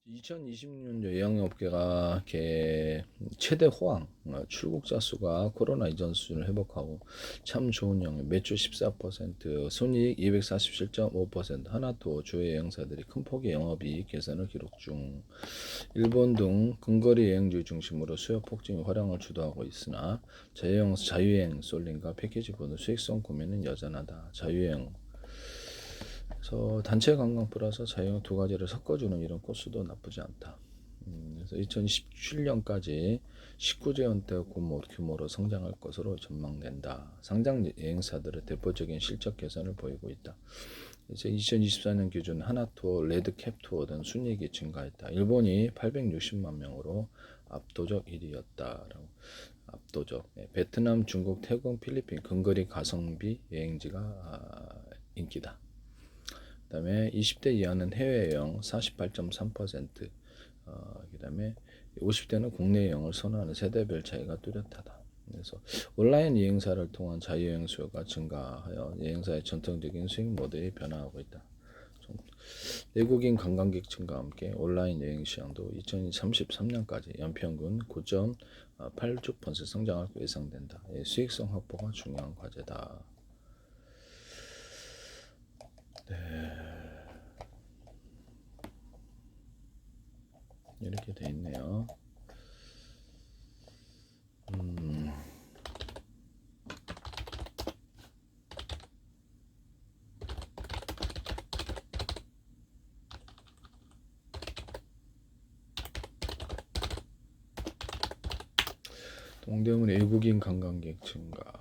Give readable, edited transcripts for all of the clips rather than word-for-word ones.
2026년 여행업계가 이렇게 최대 호황, 출국자 수가 코로나 이전 수준을 회복하고 참 좋은 영역, 매출 14%, 손익 247.5%, 하나투어 주요 여행사들이 큰 폭의 영업이익 개선을 기록 중. 일본 등 근거리 여행주 중심으로 수요 폭증이 활용을 주도하고 있으나 자유여행 쏠림과 패키지 보는 수익성 고민은 여전하다. 자유여행 그래서 단체 관광 플러스 자유여행 두 가지를 섞어주는 이런 코스도 나쁘지 않다. 그래서 2017년까지 19조 원대 규모로 성장할 것으로 전망된다. 상장 여행사들의 대표적인 실적 개선을 보이고 있다. 이제 2024년 기준 하나투어, 레드캡 투어 등 순이익이 증가했다. 일본이 860만 명으로 압도적 1위였다라고. 압도적. 베트남, 중국, 태국, 필리핀 근거리 가성비 여행지가 인기다. 그다음에 20대 이하는 해외여행 48.3%, 그다음에 50대는 국내 여행을 선호하는 세대별 차이가 뚜렷하다. 그래서 온라인 여행사를 통한 자유여행 수요가 증가하여 여행사의 전통적인 수익 모델이 변화하고 있다. 외국인 관광객 증가와 함께 온라인 여행 시장도 2033년까지 연평균 9.86% 성장할 예상된다. 수익성 확보가 중요한 과제다. 이렇게 돼 있네요. 동대문 외국인 관광객 증가.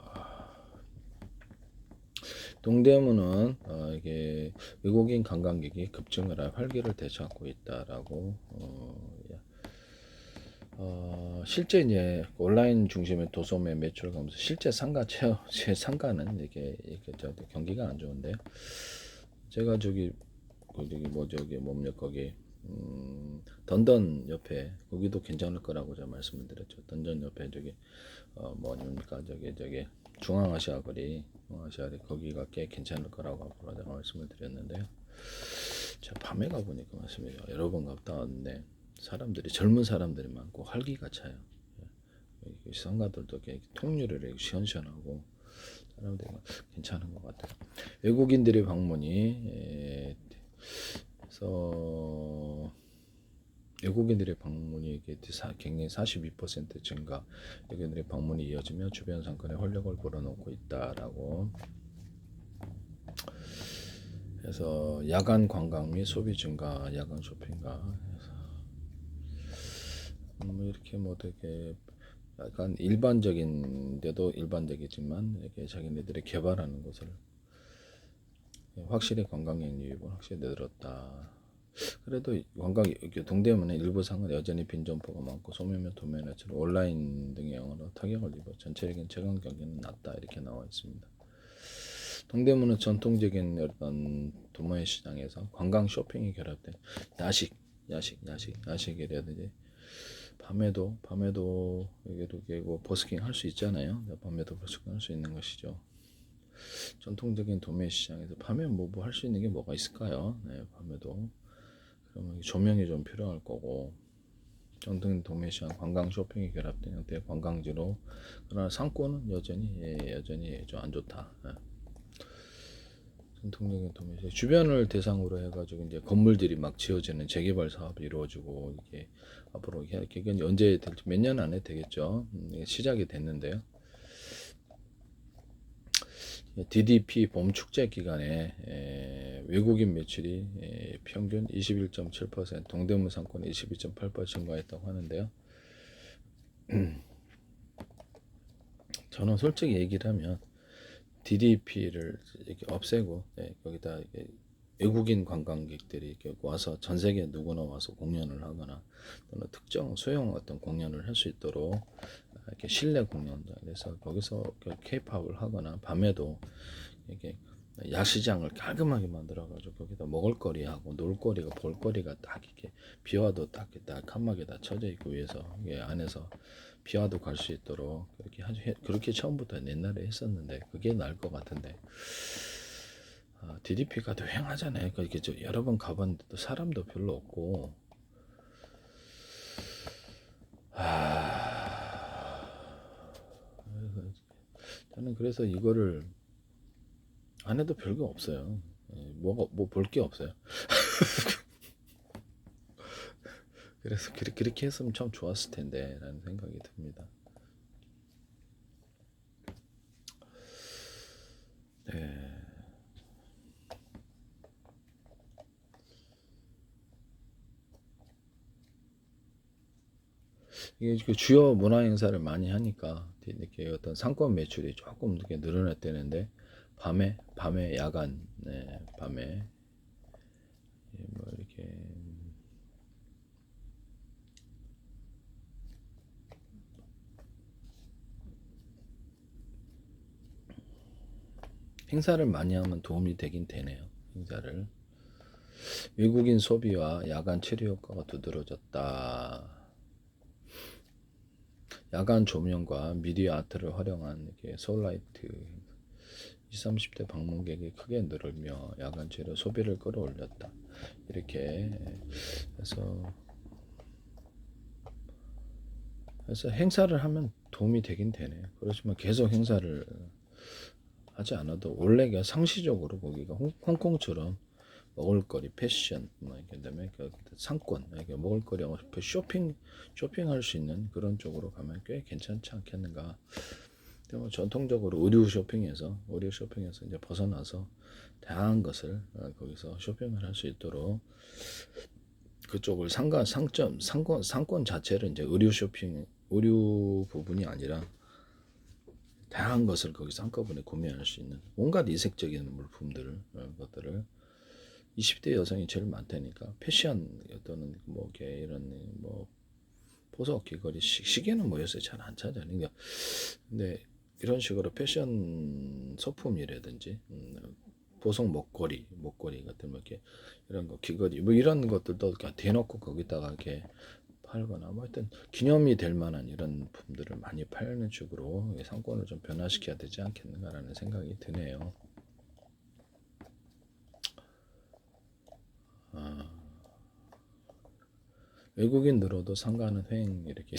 동대문은 이게 외국인 관광객이 급증을 할 활기를 되찾고 있다라고. 실제 이제 온라인 중심의 도소매 매출 가면서 실제 상가 제 상가는 이게 경기가 안 좋은데, 제가 저기 뭡니까 거기 던던 옆에 거기도 괜찮을 거라고 제가 말씀을 드렸죠. 던전 옆에 뭡니까 저기 중앙아시아 거리 거기가 꽤 괜찮을 거라고 앞으로 제가 말씀을 드렸는데요. 제가 밤에 가보니까 말씀이죠. 여러 번 갔다 왔는데 젊은 사람들이 많고 활기가 차요. 상가들도 통유리를 시원시원하고 사람들이 괜찮은 것 같아요. 외국인들의 방문이 그래서 외국인들의 방문이 굉장히 42% 증가, 외국인들의 방문이 이어지며 주변 상권에 활력을 불어넣고 있다라고. 그래서 야간 관광 및 소비 증가, 야간 쇼핑가. 이렇게 되게 약간 일반적인데도 일반적이지만 이렇게 자기네들이 개발하는 것을 확실히 관광객 유입은 확실히 늘었다. 그래도 동대문의 일부 상은 여전히 빈점포가 많고 소매며 도매매처럼 온라인 등의 영어로 타격을 입어 전체적인 체감 경기는 낮다 이렇게 나와 있습니다. 동대문은 전통적인 어떤 도매 시장에서 관광 쇼핑이 결합된 야식이라든지 밤에도 이게 버스킹 할 수 있잖아요. 밤에도 버스킹 할 수 있는 것이죠. 전통적인 도매 시장에서 밤에 뭐 할 수 있는 게 뭐가 있을까요? 네, 밤에도 그러면 조명이 좀 필요할 거고, 전통 도매 시장 관광 쇼핑이 결합된 형태의 관광지로. 그러나 상권은 여전히 좀 안 좋다. 네. 전통적인 도매 시장 주변을 대상으로 해가지고 이제 건물들이 막 지어지는 재개발 사업이 이루어지고, 이게 앞으로 이게 언제 될지 몇 년 안에 되겠죠. 시작이 됐는데요. DDP 봄 축제 기간에 외국인 매출이 평균 21.7%, 동대문 상권 22.8% 증가했다고 하는데요. 저는 솔직히 얘기를 하면 DDP를 이렇게 없애고 거기다 외국인 관광객들이 이렇게 와서 전 세계 누구나 와서 공연을 하거나 또는 특정 소형 어떤 공연을 할 수 있도록 이렇게 실내 공연장, 그래서 거기서 K-팝을 하거나 밤에도 이렇게 야시장을 깔끔하게 만들어가지고 거기다 먹을거리하고 놀거리가 볼거리가 딱 이렇게 비와도 딱 깔끔하게 다 쳐져 있고, 위에서 안에서 비와도 갈 수 있도록 그렇게 처음부터 옛날에 했었는데 그게 나을 것 같은데, DDP가 더 휑하잖아요. 이렇게 여러 번 가봤는데 또 사람도 별로 없고 그래서 이거를 안 해도 별거 없어요. 뭐 볼 게 없어요. 그래서 그렇게 했으면 참 좋았을 텐데 라는 생각이 듭니다. 네. 이게 그 주요 문화 행사를 많이 하니까 이렇게 어떤 상권 매출이 조금 이렇게 늘어났다는데 밤에 야간, 네, 밤에 뭐 이렇게 행사를 많이 하면 도움이 되긴 되네요. 행사를 외국인 소비와 야간 체류 효과가 두드러졌다. 야간 조명과 미디어 아트를 활용한 이렇게 소울라이트 20, 30대 방문객이 크게 늘며 야간 체류 소비를 끌어올렸다. 이렇게 해서 행사를 하면 도움이 되긴 되네. 그렇지만 계속 행사를 하지 않아도 원래 그냥 상시적으로 거기가 홍콩처럼 먹을거리, 패션, 뭐 그다음에 그 상권, 이렇게 먹을거리하고 쇼핑할 수 있는 그런 쪽으로 가면 꽤 괜찮지 않겠는가. 뭐 전통적으로 의류 쇼핑에서 이제 벗어나서 다양한 것을 거기서 쇼핑을 할 수 있도록 그쪽을 상권 자체를 이제 의류 부분이 아니라 다양한 것을 거기서 한꺼번에 구매할 수 있는 온갖 이색적인 물품들을 것들을 20대 여성이 제일 많다니까. 패션 또는 뭐 이렇게 이런 뭐 보석 귀걸이 시계는 뭐 요새 잘 안 찾아요. 그러니까 근데 이런 식으로 패션 소품이라든지 보석 목걸이 같은 뭐 이렇게 이런 거 귀걸이 뭐 이런 것들도 그냥 대놓고 거기다가 이렇게 팔거나 뭐 하여튼 기념이 될 만한 이런 품들을 많이 팔는 쪽으로 상권을 좀 변화시켜야 되지 않겠는가라는 생각이 드네요. 외국인 늘어도 상가는 횡 이렇게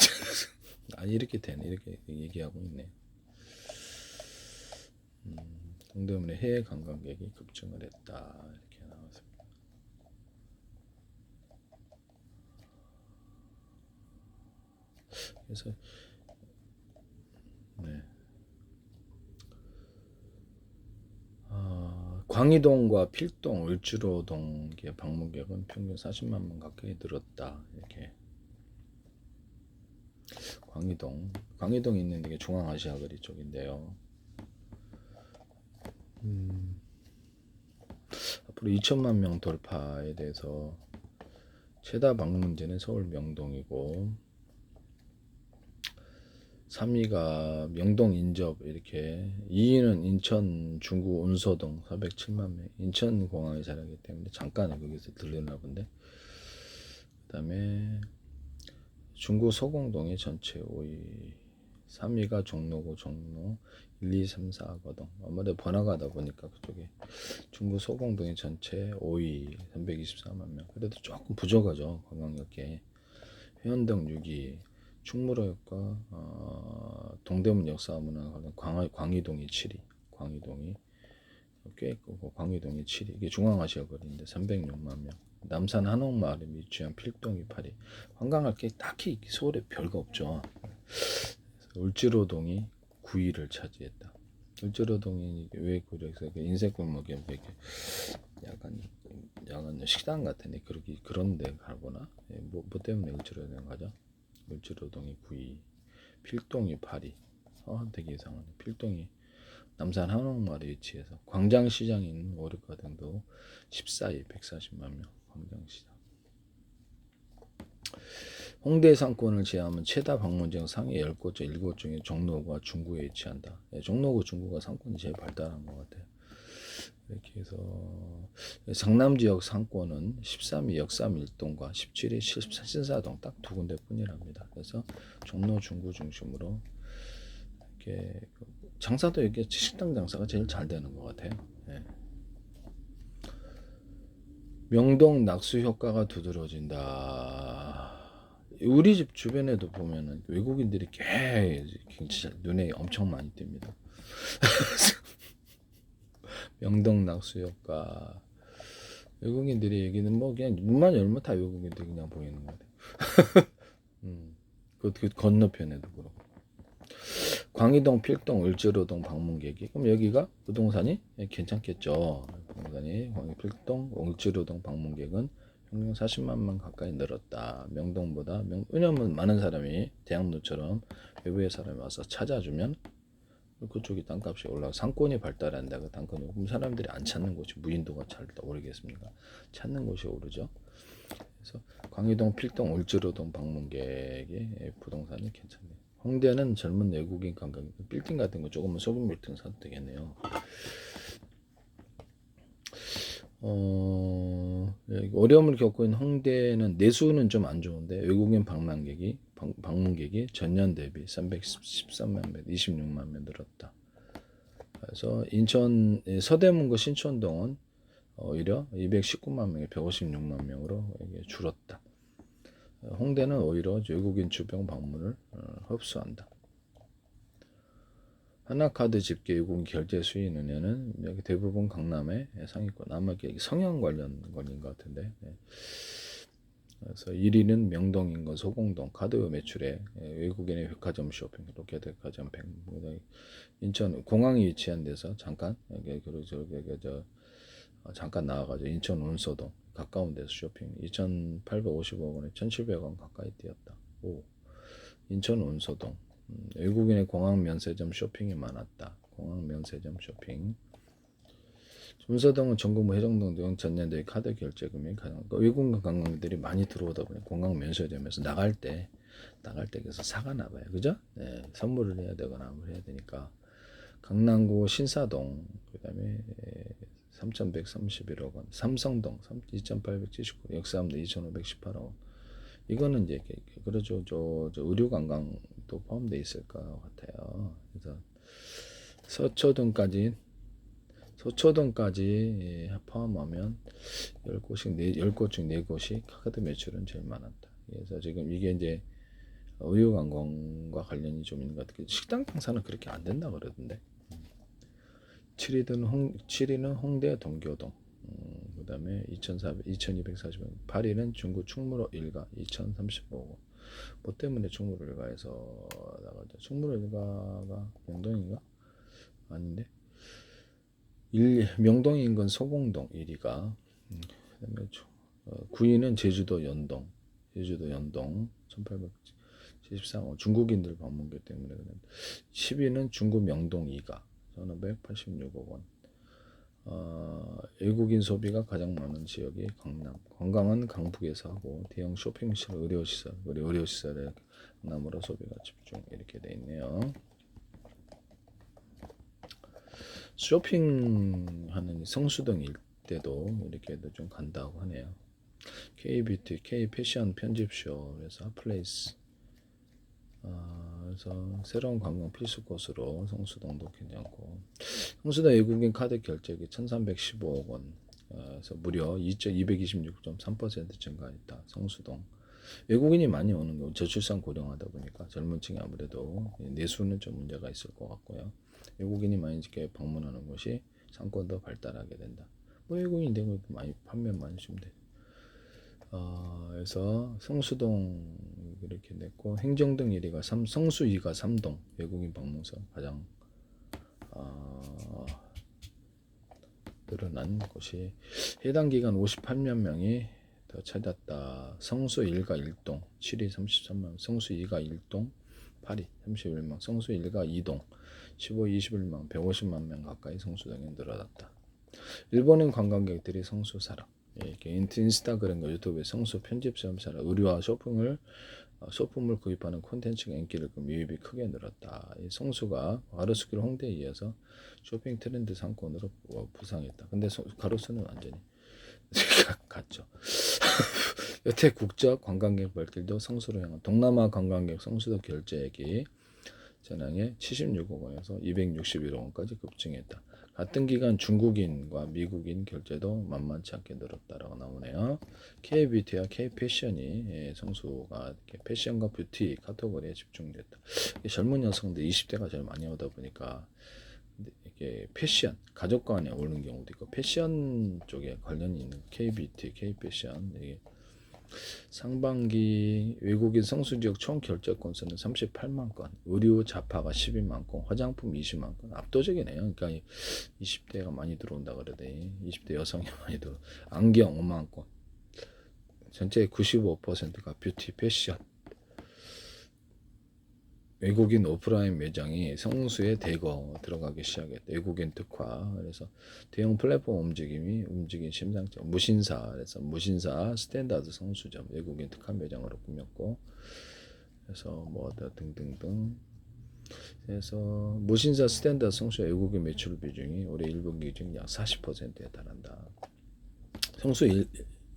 아니 이렇게 되네 이렇게 얘기하고 있네. 동대문에 해외 관광객이 급증을 했다 이렇게 나왔습니다. 그래서 네. 광희동과 필동, 을지로동 방문객은 평균 40만 명 가까이 늘었다 이렇게. 광희동 있는 게 중앙아시아 거리 쪽인데요. 앞으로 2천만 명 돌파에 대해서 최다 방문지는 서울 명동이고 3위가 명동 인접 이렇게 2위는 인천 중구 운서동 407만 명. 인천공항에 자라기 때문에 잠깐 거기서 들르나 본데 그 다음에 중구 소공동이 전체 5위 3위가 종로 1, 2, 3, 4거든 아무래도 번화가다 보니까 그쪽에 중구 소공동이 전체 5위 324만 명. 그래도 조금 부족하죠. 관광객에 회원동 6위 충무로역과 동대문 역사문화관광 광희동이 7위. 광희동이 꽤 있고 광희동이 7위. 이게 중앙아시아 거리인데 306만 명. 남산 한옥마을에 위치한 필동이 8위. 관광할 게 딱히 서울에 별거 없죠. 을지로동이 9위를 차지했다. 을지로동이 왜 그래서 인쇄골목에 이렇게 약간 식당 같은데 그런데 가거나 뭐 때문에 을지로동 가죠? 을지로동이 9위, 필동이 8위. 되게 이상하네. 필동이 남산 한옥마을에 위치해서 광장시장에 있는 오륙가등도 14위 140만 명. 광장시장. 홍대 상권을 제외하면 최다 방문객 상위 10곳 중 7곳 중에 종로구와 중구에 위치한다. 종로구, 중구가 상권이 제일 발달한 것 같아요. 이렇게 해서 상남지역 상권은 13위 역삼일동과 17위 신사동 딱 두 군데뿐이랍니다. 그래서 종로, 중구 중심으로 이렇게 장사도 이게 식당 장사가 제일 잘 되는 것 같아요. 네. 명동 낙수 효과가 두드러진다. 우리 집 주변에도 보면은 외국인들이 진짜 눈에 엄청 많이 띕니다. 명동 낙수 효과. 외국인들이 여기는 뭐 그냥 문만 열면 다 외국인들이 그냥 보이는 거예요. 그 건너편에도 그렇고. 광희동, 필동, 을지로동 방문객이. 그럼 여기가 부동산이 괜찮겠죠. 부동산이 광희, 필동, 을지로동 방문객은 평균 40만 명 가까이 늘었다. 명동보다. 왜냐하면 많은 사람이 대학로처럼 외부의 사람이 와서 찾아주면 그쪽이 땅값이 올라가 상권이 발달한다. 그 상권이 그럼 사람들이 안 찾는 곳이 무인도가 잘 오르겠습니까? 찾는 곳이 오르죠. 그래서 광희동, 필동, 을지로동 방문객이 부동산이 괜찮네요. 홍대는 젊은 외국인 관광 빌딩 같은 거 조금만 소규모 빌딩 사도 되겠네요. 어려움을 겪고 있는 홍대는 내수는 좀 안 좋은데 외국인 방문객이 전년 대비 313만 명, 26만 명 늘었다. 그래서 인천 서대문구 신촌동은 오히려 219만 명에 156만 명으로 줄었다. 홍대는 오히려 외국인 주병 방문을 흡수한다. 하나카드 집계 외국인 결제 수익 은행은 여기 대부분 강남의 상위권, 아마 성형 관련 걸린 것 같은데. 그래서 1위는 명동 인근 소공동 카드 매출에 외국인의 백화점 쇼핑, 롯데백화점 백화점 100, 인천 공항이 위치한 데서 잠깐 잠깐 나와가지고 인천 운서동 가까운 데서 쇼핑 2,850억 원에 1,700원 가까이 뛰었다. 오. 인천 운서동 외국인의 공항 면세점 쇼핑이 많았다. 공항 면세점 쇼핑. 운서동은 전국 해정동 등 전년도의 카드 결제금이 가장 외국인 관광객들이 많이 들어오다 보니 공항 면세점에서 나갈 때 그래서 사가나 봐요. 그죠? 네, 선물을 해야 되거나 뭐 해야 되니까. 강남구 신사동 그다음에 3,131억 원, 삼성동 2,879, 역삼동 2,518억 원. 이거는 이제 그러죠. 저 의료 관광도 포함되어 있을 것 같아요. 그래서 서초동까지 포함하면 10곳 중 4곳이 카드 매출은 제일 많았다. 그래서 지금 이게 이제 의료 관광과 관련이 좀 있는 것 같아요. 식당 장사는 그렇게 안 된다 그러던데. 7위는 홍대 동교동. 그다음에 2,240원. 8위는 중구 충무로 일가 2,035원. 뭐 때문에 충무로 일가에서 나가죠? 충무로 일가가 명동인가? 아닌데. 명동 인근 소공동 1위가. 그다음에 9위는 제주도 연동 1873원. 중국인들 방문객 때문에. 10위는 중구 명동 2가 1,586억 원. 외국인 소비가 가장 많은 지역이 강남. 관광은 강북에서 하고 대형 쇼핑시설, 의료시설에 강남으로 소비가 집중 이렇게 돼 있네요. 쇼핑하는 성수동 일대도 이렇게도 좀 간다고 하네요. K뷰티, K패션 편집쇼, 그래서 핫플레이스. 그래서 새로운 관광 필수 코스로 성수동도 괜찮고, 성수동 외국인 카드 결제액이 1,315억 원, 그래서 무려 226.3% 증가했다. 성수동 외국인이 많이 오는 거, 저출산 고령하다 보니까 젊은 층이 아무래도 내수는 좀 문제가 있을 것 같고요. 외국인이 많이 이렇게 방문하는 곳이 상권도 발달하게 된다. 뭐 외국인이 되고 많이 판매만 해주면 돼. 그래서 성수동 이렇게 됐고, 행정동 1위가 성수 2가 3동 외국인 방문서 가장 늘어난 곳이 해당 기간 58만 명이 더 찾았다. 성수 1가 1동 7위 33만, 성수 2가 1동 8위 31만, 성수 1가 2동 15, 21만, 150만 명 가까이 성수동에 늘어났다. 일본인 관광객들이 성수 사랑, 이렇게 인스타그램과 유튜브에 성수 편집점 사랑, 의류와 소품을 구입하는 콘텐츠가 인기를 끌고 유입이 크게 늘었다. 이 성수가 가로수길 홍대에 이어서 쇼핑 트렌드 상권으로 부상했다. 근데 가로수는 완전히 갔죠. 여태 국적 관광객 발길도 성수로 향한 동남아 관광객 성수도 결제액이 전항에 76억 원에서 261억 원까지 급증했다. 같은 기간 중국인과 미국인 결제도 만만치 않게 늘었다라고 나오네요. K뷰티와 K패션이 성수가 패션과 뷰티 카테고리에 집중됐다. 젊은 여성들 20대가 제일 많이 오다 보니까, 근데 이게 패션, 가족 간에 오는 경우도 있고 패션 쪽에 관련이 있는 K뷰티, K패션. 이게 상반기 외국인 성수지역 총 결제 건수는 38만 건, 의류 잡화가 12만 건, 화장품 20만 건. 압도적이네요. 그러니까 20대가 많이 들어온다 그러대. 20대 여성이 많이 들어. 안경 5만 건. 전체의 95%가 뷰티, 패션. 외국인 오프라인 매장이 성수에 대거 들어가기 시작했다. 외국인 특화. 그래서 대형 플랫폼 움직임 심상정. 무신사. 그래서 무신사 스탠다드 성수점 외국인 특화 매장으로 꾸몄고, 그래서 뭐 등등등. 그래서 무신사 스탠다드 성수 외국인 매출 비중이 올해 1분기 기준 약 40%에 달한다. 성수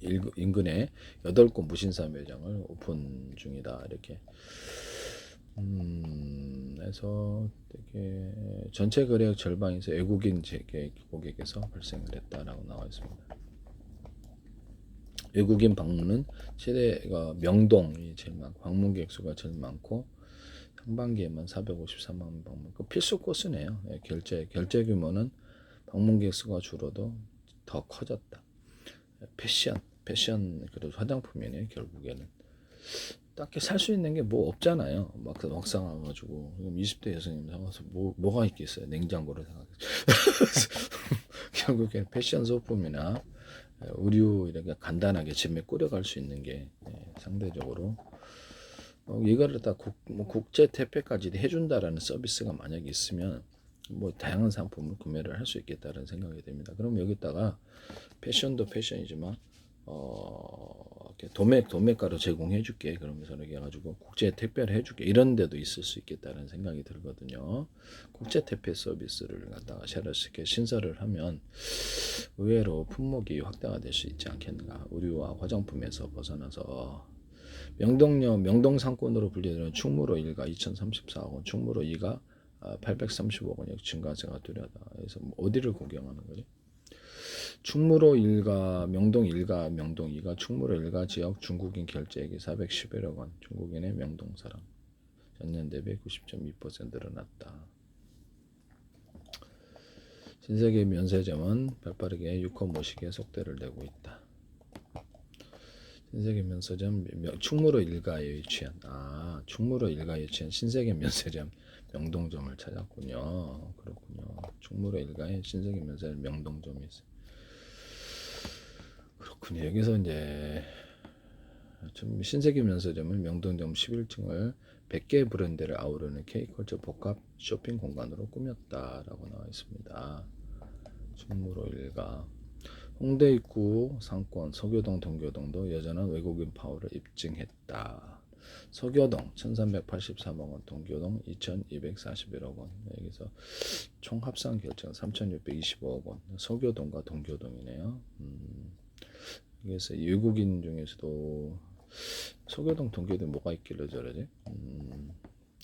인근에 8곳 무신사 매장을 오픈 중이다. 이렇게. 그래서 되게 전체 거래액 절반에서 외국인 재계 고객에서 발생을 했다라고 나와 있습니다. 외국인 방문은 최대가 명동이 제일 많고 방문객 수가 제일 많고 상반기에만 453만 방문. 그 필수 코스네요. 결제 규모는 방문객 수가 줄어도 더 커졌다. 패션 그래도 화장품이네 결국에는. 딱히 살 수 있는 게 뭐 없잖아요. 막상 와가지고 20대 여성님 사와서 뭐가 있겠어요. 냉장고를 사가지고. 결국엔 패션 소품이나 의류 이렇게 간단하게 집에 꾸려갈 수 있는 게 상대적으로 이거를 다 국제 택배까지 해준다라는 서비스가 만약에 있으면 뭐 다양한 상품을 구매를 할 수 있겠다는 생각이 듭니다. 그럼 여기다가 패션도 패션이지만 도매가로 제공해줄게. 그러면서 이렇게 해가지고 국제 택배를 해줄게. 이런 데도 있을 수 있겠다는 생각이 들거든요. 국제 택배 서비스를 갖다가 새롭게 신설을 하면 의외로 품목이 확대가 될 수 있지 않겠는가. 의류와 화장품에서 벗어나서 명동 상권으로 분류되는 충무로 1가 2,034억 원, 충무로 2가 830억 원의 증가세가 뚜렷하다. 그래서 어디를 구경하는 거지? 충무로 1가 명동 1가 명동 2가 충무로 1가 지역 중국인 결제액이 411억 원, 중국인의 명동 사람 전년 대비 90.2% 늘어났다. 신세계 면세점은 발빠르게 6.5시계 속도를 내고 있다. 신세계 면세점 충무로 1가에 위치한 충무로 1가에 위치한 신세계 면세점 명동점을 찾았군요. 그렇군요. 충무로 1가에 신세계 면세점 명동점이 있어요. 그렇군요. 여기서 이제 신세계 면세점은 명동점 11층을 100개 브랜드를 아우르는 K컬처 복합 쇼핑 공간으로 꾸몄다라고 나와 있습니다. 충무로 1가 홍대 입구 상권 서교동 동교동도 여전한 외국인 파워를 입증했다. 서교동 1383억 원, 동교동 2241억 원. 여기서 총 합산 결제가 3625억 원. 서교동과 동교동이네요. 그래서 외국인 중에서도 서교동 동교동 뭐가 있길래 저러지?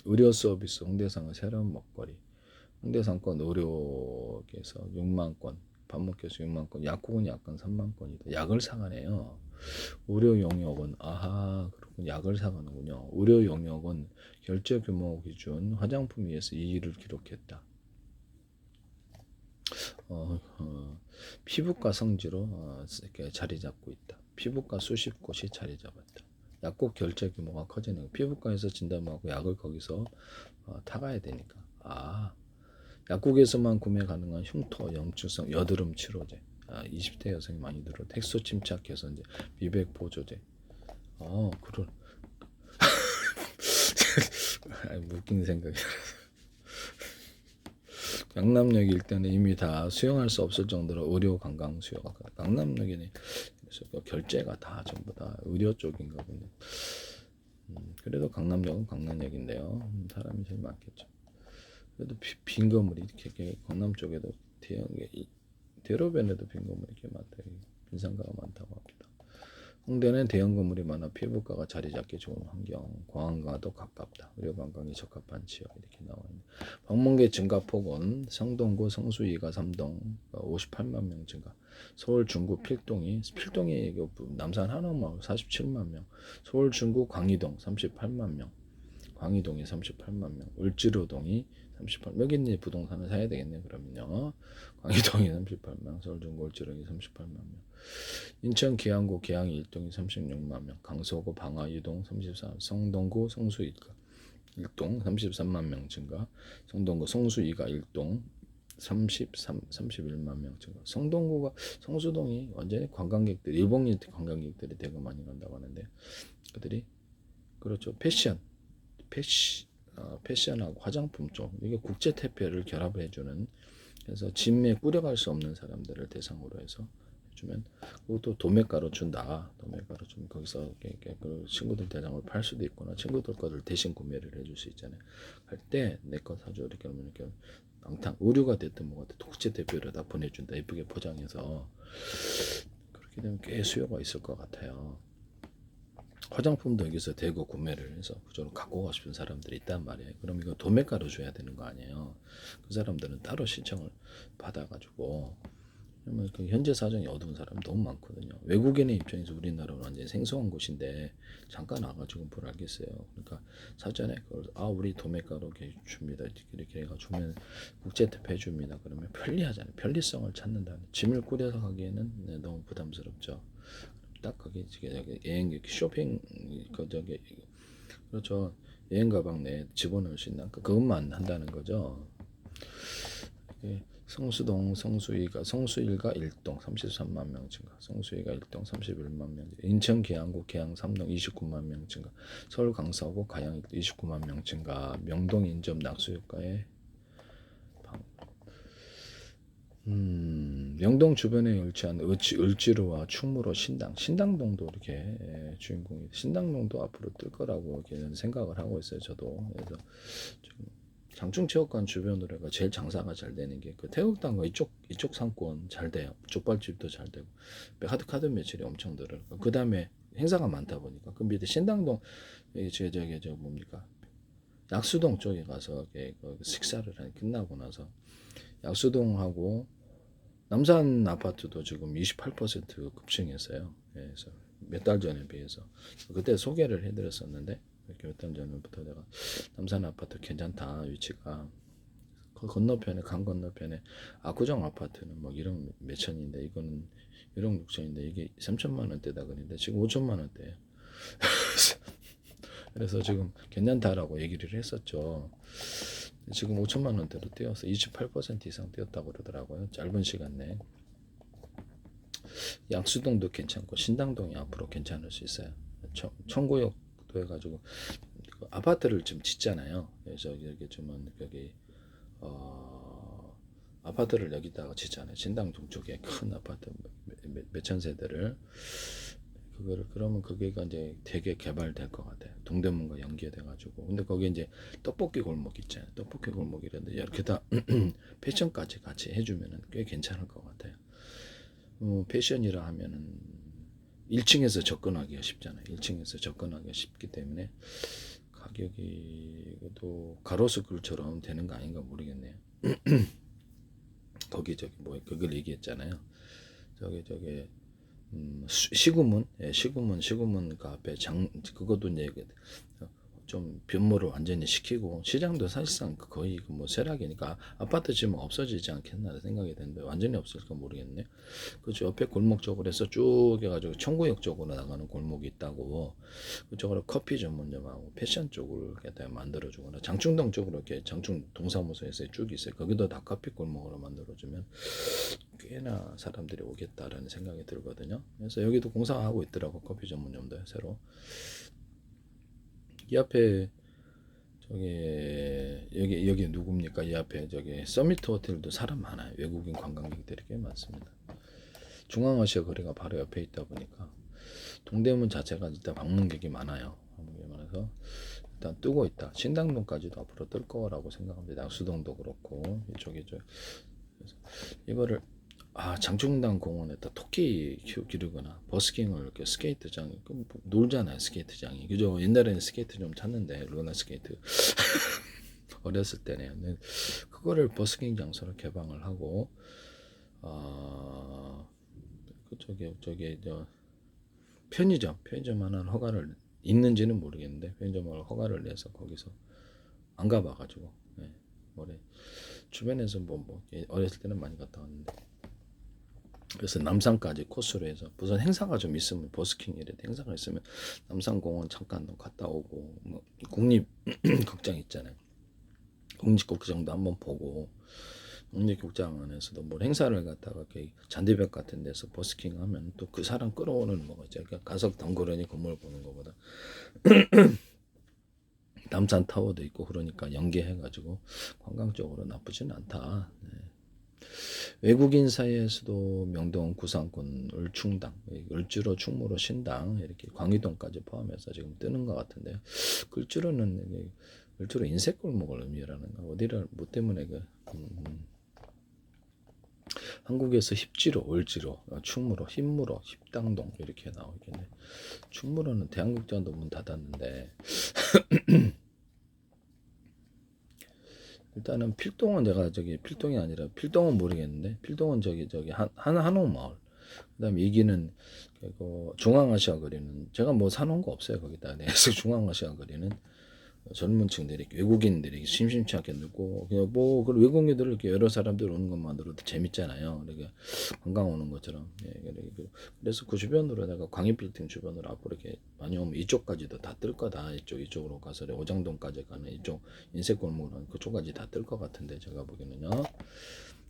의료 서비스 홍대상은 새로운 먹거리. 홍대상권 의료에서 6만 건, 밥먹기에서 6만 건, 약국은 약간 3만 건이다. 약을 사가네요. 의료 용역은 그렇군. 약을 사가는군요. 의료 용역은 결제 규모 기준 화장품 위에서 2위를 기록했다. 피부과 성지로 이렇게 자리 잡고 있다. 피부과 수십 곳이 자리 잡았다. 약국 결제 규모가 커지는 거. 피부과에서 진단하고 약을 거기서 타가야 되니까. 약국에서만 구매 가능한 흉터, 염증성 여드름 치료제. 20대 여성이 많이 들어. 색소 침착해서 이제 미백 보조제. 그런. 웃긴 생각이. 강남역 일대는 이미 다 수용할 수 없을 정도로 의료 관광 수요가 강남역이네. 그래서 그 결제가 다 전부 다 의료 쪽인가 보네. 그래도 강남역은 강남역인데요. 사람이 제일 많겠죠. 그래도 빈 건물이 이렇게 강남 쪽에도 대로변에도 빈 건물이 이렇게 많다. 빈상가가 많다고 합니다. 홍대는 대형 건물이 많아 피부과가 자리 잡기 좋은 환경, 공항과도 가깝다. 의료 관광이 적합한 지역 이렇게 나와 있네. 방문객 증가 폭은 성동구 성수 2가 3동 58만 명 증가. 서울 중구 필동이 남산 한옥마을 47만 명. 서울 중구 광희동 38만 명. 광희동이 38만 명, 을지로동이 38만. 여기 이제 부동산을 사야 되겠네. 그러면요. 광희동이 38만, 서울 중구 을지로동이 38만 명. 인천 계양구 계양이 1동이 36만 명, 강서구 방화 2동 34, 성동구 성수 1동 33만 명 증가, 성동구 성수 2가 1동 31만 명 증가. 성동구가 성수동이 완전히 관광객들, 일본인 관광객들이 되게 많이 간다고 하는데 그들이 그렇죠. 패션하고 화장품 쪽 이게 국제 택배를 결합해 주는 그래서 짐에 꾸려갈 수 없는 사람들을 대상으로 해서 해주면 그것도 도매가로 준다. 도매가로 주면 거기서 그 친구들 대상으로 팔 수도 있거나 친구들 거를 대신 구매를 해줄 수 있잖아요. 할 때 내 거 사줘 이렇게 하면 이렇게 낭탕 의류가 됐든 뭐가 됐든 국제 대표를 다 보내준다. 예쁘게 포장해서 그렇게 되면 꽤 수요가 있을 것 같아요. 화장품도 여기서 대거 구매를 해서 그쪽으로 갖고 가고 싶은 사람들이 있단 말이에요. 그럼 이거 도매가로 줘야 되는 거 아니에요. 그 사람들은 따로 신청을 받아가지고 그러면 그 현재 사정이 어두운 사람 너무 많거든요. 외국인의 입장에서 우리나라는 완전히 생소한 곳인데 잠깐 와가지고 뭘 알겠어요. 그러니까 사전에 그걸 우리 도매가로 이렇게 줍니다. 이렇게 해가지고 국제 대표 해줍니다. 그러면 편리하잖아요. 편리성을 찾는다는 짐을 꾸려서 가기에는 너무 부담스럽죠. 딱 거기 여행 쇼핑 그렇죠. 여행 가방 내에 집어넣을 수 있는 그것만 한다는 거죠. 성수동 성수일가 1동 33만 명 증가, 성수일가 1동 31만 명 증가, 인천 계양구 계양 3동 29만 명 증가, 서울 강서구 가양 29만 명 증가, 명동 인접 낙수효과에 명동 주변에 위치한 을지로와 충무로 신당동도 이렇게 주인공이 신당동도 앞으로 뜰 거라고 이렇게 생각을 하고 있어요. 저도 그래서 지금 장충체육관 주변으로가 제일 장사가 잘 되는 게 그 태극당과 이쪽 상권 잘 돼요. 족발집도 잘 되고 카드 매출이 엄청 늘어요. 그 다음에 행사가 많다 보니까 그 밑에 신당동 저 뭡니까 약수동 쪽에 가서 식사를 끝나고 나서 약수동하고 남산 아파트도 지금 28% 급증했어요. 그래서 몇 달 전에 비해서 그때 소개를 해드렸었는데 이렇게 몇 달 전부터 내가 남산 아파트 괜찮다 위치가 그 건너편에 강 건너편에 압구정 아파트는 뭐 1억 몇천인데 이거는 1억 6천인데 이게 3천만 원대다 그랬는데 지금 5천만 원대예요. 그래서 지금 괜찮다라고 얘기를 했었죠. 지금 5천만 원대로 뛰어서 28% 이상 뛰었다고 그러더라고요. 짧은 시간 내에. 양수동도 괜찮고 신당동이 앞으로 괜찮을 수 있어요. 청구역도 해가지고 아파트를 지금 짓잖아요. 그래서 여기 주면 여기 아파트를 여기다가 짓잖아요. 신당동 쪽에 큰 아파트 몇천 세대를 그러면 그게가 이제 되게 개발될 것 같아요. 동대문과 연계돼가지고. 근데 거기 이제 떡볶이 골목 있잖아요. 떡볶이 골목이라는데 이렇게 다 패션까지 같이 해주면은 꽤 괜찮을 것 같아요. 패션이라 하면은 1층에서 접근하기가 쉽잖아요. 1층에서 접근하기가 쉽기 때문에 가격이 또 가로수길처럼 되는 거 아닌가 모르겠네요. 거기 뭐 그걸 얘기했잖아요. 저기 시구문, 시구문 그 앞에 그것도 이제 좀 변모를 완전히 시키고 시장도 사실상 거의 뭐 쇠락이니까 아파트 지면 없어지지 않겠나 생각이 되는데 완전히 없을까 모르겠네. 그죠. 옆에 골목 쪽으로 해서 쭉 해가지고 청구역 쪽으로 나가는 골목이 있다고 그쪽으로 커피 전문점하고 패션 쪽을 이렇게 만들어주거나 장충동 쪽으로 이렇게 장충 동사무소에서 쭉 있어요. 거기도 다 커피 골목으로 만들어주면 꽤나 사람들이 오겠다라는 생각이 들거든요. 그래서 여기도 공사하고 있더라고 커피 전문점도 새로. 이 앞에 여기 누굽니까? 이 앞에 서미트 호텔도 사람 많아요. 외국인 관광객들이 꽤 많습니다. 중앙아시아 거리가 바로 옆에 있다 보니까 동대문 자체가 일단 방문객이 많아요. 방문객이 많아서 일단 뜨고 있다. 신당동까지도 앞으로 뜰 거라고 생각합니다. 낙수동도 그렇고 이쪽에 그래서 이거를 장충당 공원에다 토끼 기르거나 버스킹을 이렇게 스케이트장 놀잖아요. 스케이트장이 그죠. 옛날에는 스케이트 좀 탔는데 롤러 스케이트 어렸을 때는 그거를 버스킹 장소로 개방을 하고 저기 편의점 하나를 허가를 있는지는 모르겠는데 편의점을 허가를 내서 거기서 안 가봐가지고 올해 주변에서 어렸을 때는 많이 갔다 왔는데 그래서 남산까지 코스로 해서 무슨 행사가 좀 있으면 버스킹 이래 행사가 있으면 남산공원 잠깐 갔다 오고 뭐 국립극장 있잖아요. 국립극장도 한번 보고 국립극장 안에서도 뭘 행사를 갖다가 잔디벽 같은 데서 버스킹 하면 또 그 사람 끌어오는 뭐가 있죠. 그러니까 가서 덩그러니 건물 보는 것보다 남산 타워도 있고 그러니까 연계해가지고 관광적으로 나쁘진 않다. 외국인 사이에서도 명동, 구상군, 을충당, 을지로, 충무로, 신당 이렇게 광희동까지 포함해서 지금 뜨는 것 같은데 을지로는 을지로 인쇄골목을 의미하는가 어디를 뭐 때문에 한국에서 힙지로, 을지로, 충무로, 흰무로, 힙당동 이렇게 나오겠네. 충무로는 대한국장도 문 닫았는데 일단은 필동은 내가 필동이 아니라 필동은 모르겠는데 필동은 한옥마을 그다음에 이기는 중앙아시아 거리는 제가 뭐 사놓은 거 없어요 거기다 내서 중앙아시아 거리는 젊은 층들이 외국인들이 심심치 않게 누고 그냥 뭐 그 외국인들 이렇게 여러 사람들 오는 것만으로도 재밌잖아요. 그러니까 관광 오는 것처럼 그래서 그 주변으로 내가 광희빌딩 주변으로 앞으로 이렇게 많이 오면 이쪽까지도 다 뜰 거다. 이쪽으로 가서 오장동까지 가는 이쪽 인쇄골목은 그쪽까지 다 뜰 것 같은데 제가 보기에는요.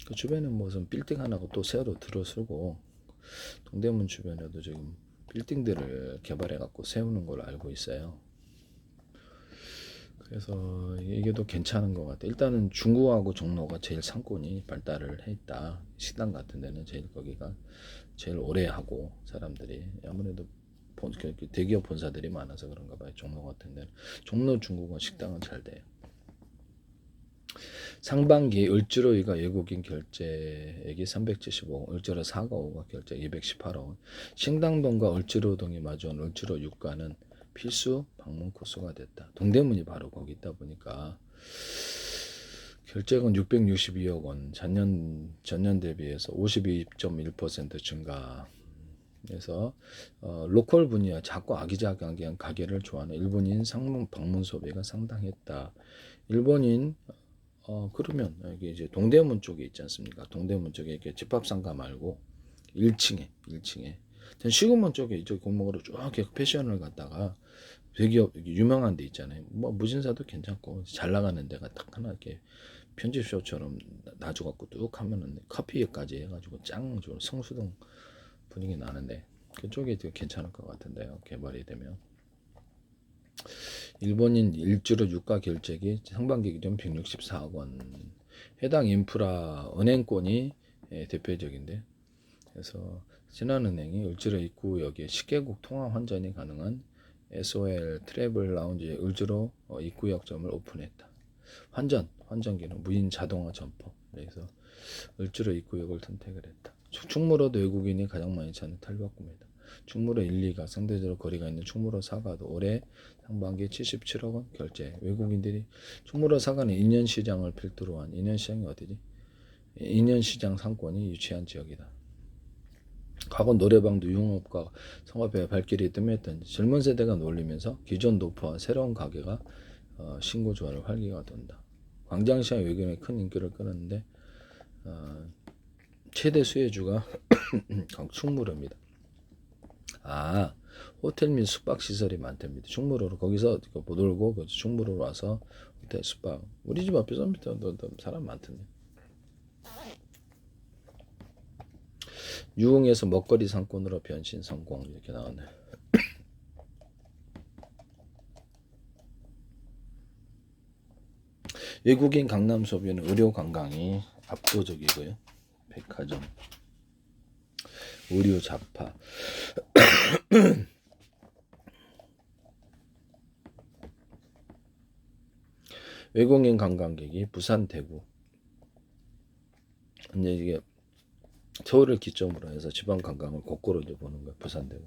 그 주변에 무슨 빌딩 하나가 또 새로 들어서고 동대문 주변에도 지금 빌딩들을 개발해 갖고 세우는 걸로 알고 있어요. 그래서 이게 더 괜찮은 것 같아. 일단은 중구하고 종로가 제일 상권이 발달을 해 있다. 식당 같은 데는 제일 거기가 제일 오래 하고 사람들이 아무래도 대기업 본사들이 많아서 그런가 봐요. 종로 같은 데는 종로 중구가 식당은 잘 돼요. 상반기 을지로이가 외국인 결제액이 375원, 을지로 4가 5가 결제 218원, 신당동과 을지로동이 마주한 을지로 유가는 필수 방문 코스가 됐다. 동대문이 바로 거기 있다 보니까 결제액은 662억 원, 전년 대비해서 52.1% 증가. 그래서 로컬 분야 작고 아기자기한 가게를 좋아하는 일본인 상문 방문 소비가 상당했다. 일본인 그러면 여기 이제 동대문 쪽에 있지 않습니까? 동대문 쪽에 이렇게 집합상가 말고 1층에 시구문 쪽에 이쪽 골목으로 쭉 패션을 갖다가 대기업 유명한 데 있잖아요. 뭐 무신사도 괜찮고 잘 나가는 데가 딱 하나 이렇게 편집쇼처럼 놔줘갖고 뚝 하면은 커피까지 해가지고 짱 좋은 성수동 분위기 나는데 그쪽이 되게 괜찮을 것 같은데요. 개발이 되면. 일본인 일주로 유가 결제액이 상반기 기준 164억 원. 해당 인프라 은행권이 대표적인데 그래서 신한은행이 을지로 입구역에 10개국 통화 환전이 가능한 SOL 트래블 라운지 을지로 입구역점을 오픈했다. 환전기는 무인 자동화 점포. 그래서 을지로 입구역을 선택을 했다. 충무로도 외국인이 가장 많이 찾는 탈바꿈이다. 충무로 1, 2가 상대적으로 거리가 있는 충무로 4가도 올해 상반기 77억 원 결제. 외국인들이 충무로 4가는 인현시장을 필두로 한 인현시장이 어디지? 인현시장 상권이 유치한 지역이다. 과거 노래방도 융업과 성화폐 발길이 뜸했던 젊은 세대가 놀리면서 기존 노포와 새로운 가게가 신고 조화를 활기가 돈다. 광장시장 외국인의 큰 인기를 끌었는데 최대 수혜주가 충무로입니다. 호텔 및 숙박 시설이 많답니다. 충무로로 거기서 못 돌고 충무로로 와서 호텔 숙박. 우리 집 앞에서 사람 많던데. 유흥에서 먹거리 상권으로 변신 성공 이렇게 나왔네. 외국인 강남 소비는 의료 관광이 압도적이고요. 백화점, 의류 잡화. 외국인 관광객이 부산, 대구. 이제 이게 서울을 기점으로 해서 지방 관광을 거꾸로 이제 보는 거야. 부산, 대구.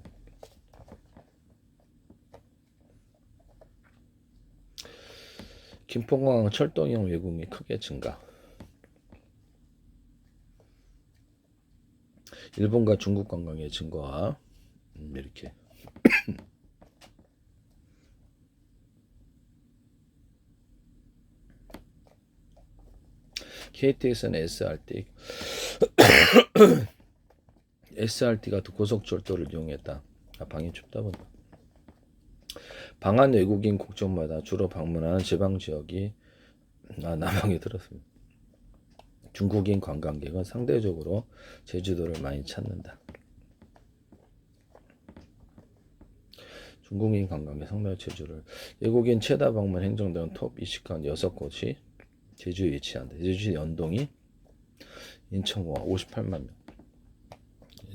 김포공항 철도형 외국인이 크게 증가. 일본과 중국 관광의 증가와 이렇게 KTX는 SRT. SRT가 고속철도를 이용했다. 방이 춥다 보다. 방한 외국인 국적마다 주로 방문하는 지방 지역이 남항에 들었습니다. 중국인 관광객은 상대적으로 제주도를 많이 찾는다. 중국인 관광객 상당히 제주를. 외국인 최다 방문 행정되는 톱 20강 6곳이 제주에 위치한다. 제주시 연동이 인천공항 58만 명,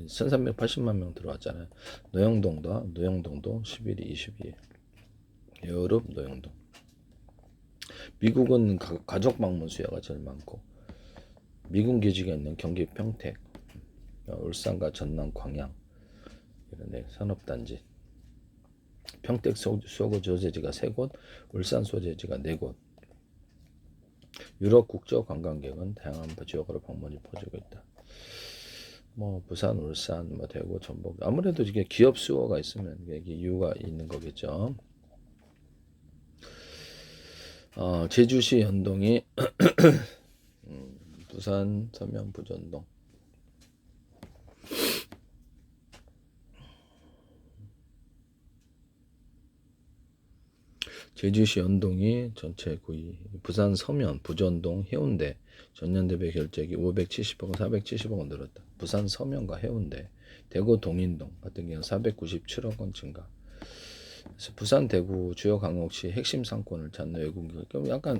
1380만 명 들어왔잖아요. 노영동도 11위 22위. 여름 노영동. 미국은 가족 방문 수요가 제일 많고, 미군 기지가 있는 경기 평택, 울산과 전남 광양 이런 데 산업단지. 평택 수거 소재지가 3곳, 울산 소재지가 4곳. 유럽 국적 관광객은 다양한 지역으로 방문이 퍼지고 있다. 뭐 부산, 울산, 뭐 대구, 전북. 아무래도 이게 기업 수요가 있으면 이게 이유가 있는 거겠죠. 제주시 연동이 부산 서면 부전동. 제주시 연동이 전체 9위. 부산 서면 부전동 해운대 전년 대비 결제액이 570억 원, 470억 원 늘었다. 부산 서면과 해운대, 대구 동인동 같은 경우는 497억 원 증가. 그래서 부산, 대구 주요 강역시 핵심 상권을 찾는 외국인, 약간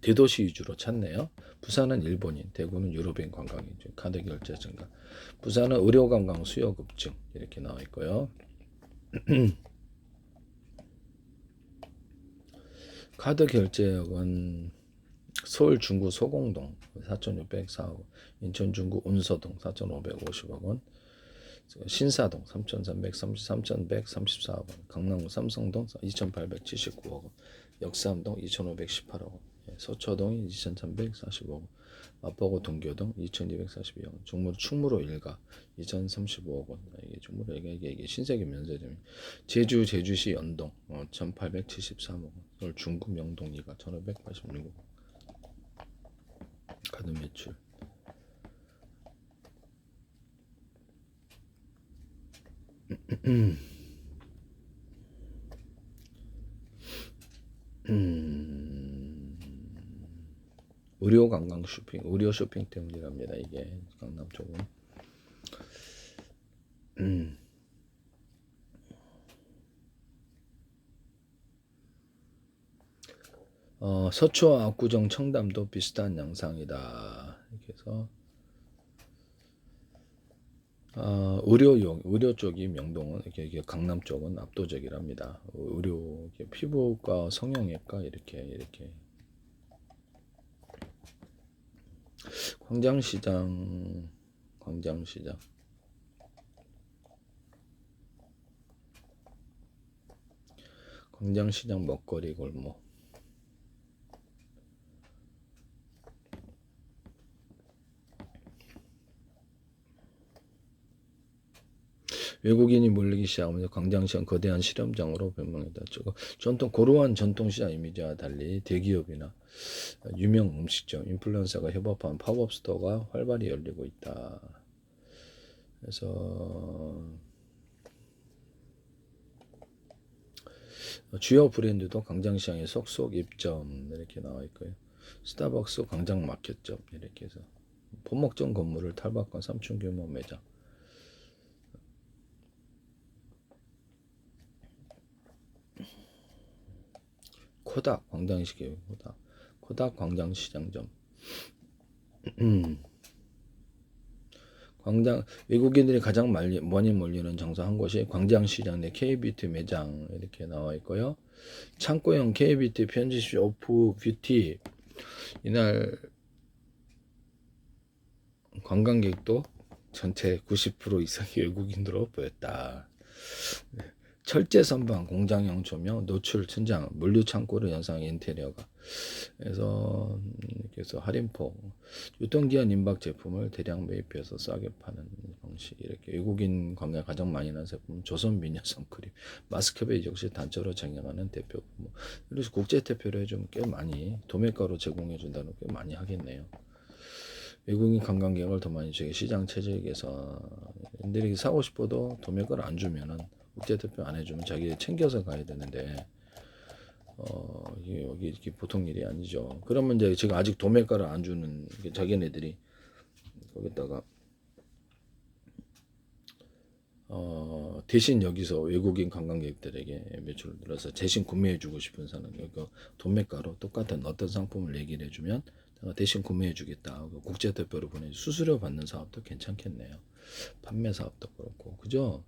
대도시 위주로 찾네요. 부산은 일본인, 대구는 유럽인 관광인, 카드 결제 증가. 부산은 의료 관광 수요 급증 이렇게 나와 있고요. 카드 결제액은 서울 중구 소공동 4,604억 원, 인천 중구 운서동 4,550억 원, 신사동 3,134억 원, 강남구 삼성동 2,879억 원, 역삼동 2,518억 원, 서초동이 2,345억 원, 마포구 동교동 2,242억 원, 충무로 일가 2,035억 원. 이게 충무로 이게 신세계 면세점. 제주시 연동 1,873억 원, 서울 중구 명동 2가 1,586억 원. 카드 매출. 의료 관광 쇼핑, 의료 쇼핑 때문이랍니다. 이게 강남 쪽은. 서초와 압구정, 청담도 비슷한 양상이다. 이렇게 해서 의료 쪽이 명동은 이게 강남 쪽은 압도적이랍니다. 의료, 피부과, 성형외과 이렇게. 광장시장 먹거리 골목. 외국인이 몰리기 시작하면서 광장시장 거대한 실험장으로 변모했다. 고루한 전통시장 이미지와 달리 대기업이나 유명 음식점, 인플루언서가 협업한 팝업 스토어가 활발히 열리고 있다. 그래서 주요 브랜드도 광장시장에 속속 입점 이렇게 나와 있고요. 스타벅스 광장마켓점 이렇게 해서 본목점 건물을 탈바꿈 3층 규모 매장. 코닥 광장시계 코닥 광장시장점. 외국인들이 가장 많이 몰리는 장소 한 곳이 광장시장 내 K뷰티 매장 이렇게 나와 있고요. 창고형 K뷰티 편집시 오프 뷰티. 이날 관광객도 전체 90% 이상이 외국인으로 보였다. 철제 선반, 공장형 조명, 노출, 천장, 물류 창고를 연상 인테리어가. 그래서 할인폭, 유통기한 임박 제품을 대량 매입해서 싸게 파는 방식. 이렇게 외국인 관계 가장 많이 난 제품, 조선미녀 선크림, 마스크팩 역시 단체로 정형하는 대표. 그래서 국제 대표를 해주면 꽤 많이 도매가로 제공해 준다는 꽤 많이 하겠네요. 외국인 관광객을 더 많이 저기 시장 체제에서 애들이 사고 싶어도 도매가를 안 주면은 국제 대표 안 해주면 자기 챙겨서 가야 되는데 이게 보통 일이 아니죠. 그러면 이제 지금 아직 도매가를 안 주는 자기네들이 거기다가 대신 여기서 외국인 관광객들에게 매출을 늘려서 대신 구매해주고 싶은 사람, 그러니까 도매가로 똑같은 어떤 상품을 얘기를 해주면 내가 대신 구매해주겠다. 국제 대표로 보내 수수료 받는 사업도 괜찮겠네요. 판매 사업도 그렇고, 그죠?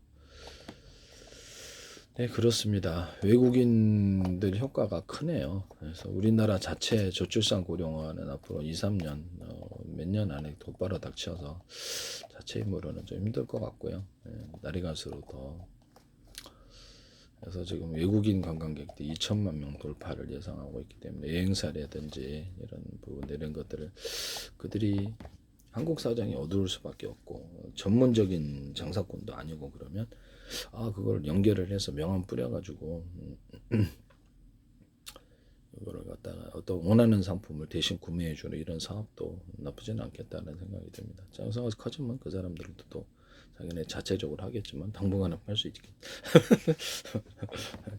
네, 그렇습니다. 외국인들 효과가 크네요. 그래서 우리나라 자체 저출산 고령화는 앞으로 2, 3년, 몇 년 안에 곧바로 닥쳐서 자체 힘으로는 좀 힘들 것 같고요. 날이 갈수록 더. 그래서 지금 외국인 관광객들이 2천만 명 돌파를 예상하고 있기 때문에 여행사라든지 이런 부분들, 이런 것들을 그들이 한국 사정이 어두울 수밖에 없고 전문적인 장사꾼도 아니고 그러면 그걸 연결을 해서 명함 뿌려가지고 이거를 갖다가 어떤 원하는 상품을 대신 구매해주는 이런 사업도 나쁘지는 않겠다는 생각이 듭니다. 장사가 커지면 그 사람들도 또 자기네 자체적으로 하겠지만 당분간은 할 수 있겠.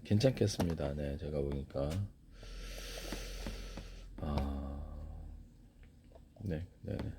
괜찮겠습니다. 네, 제가 보니까 네, 네, 네.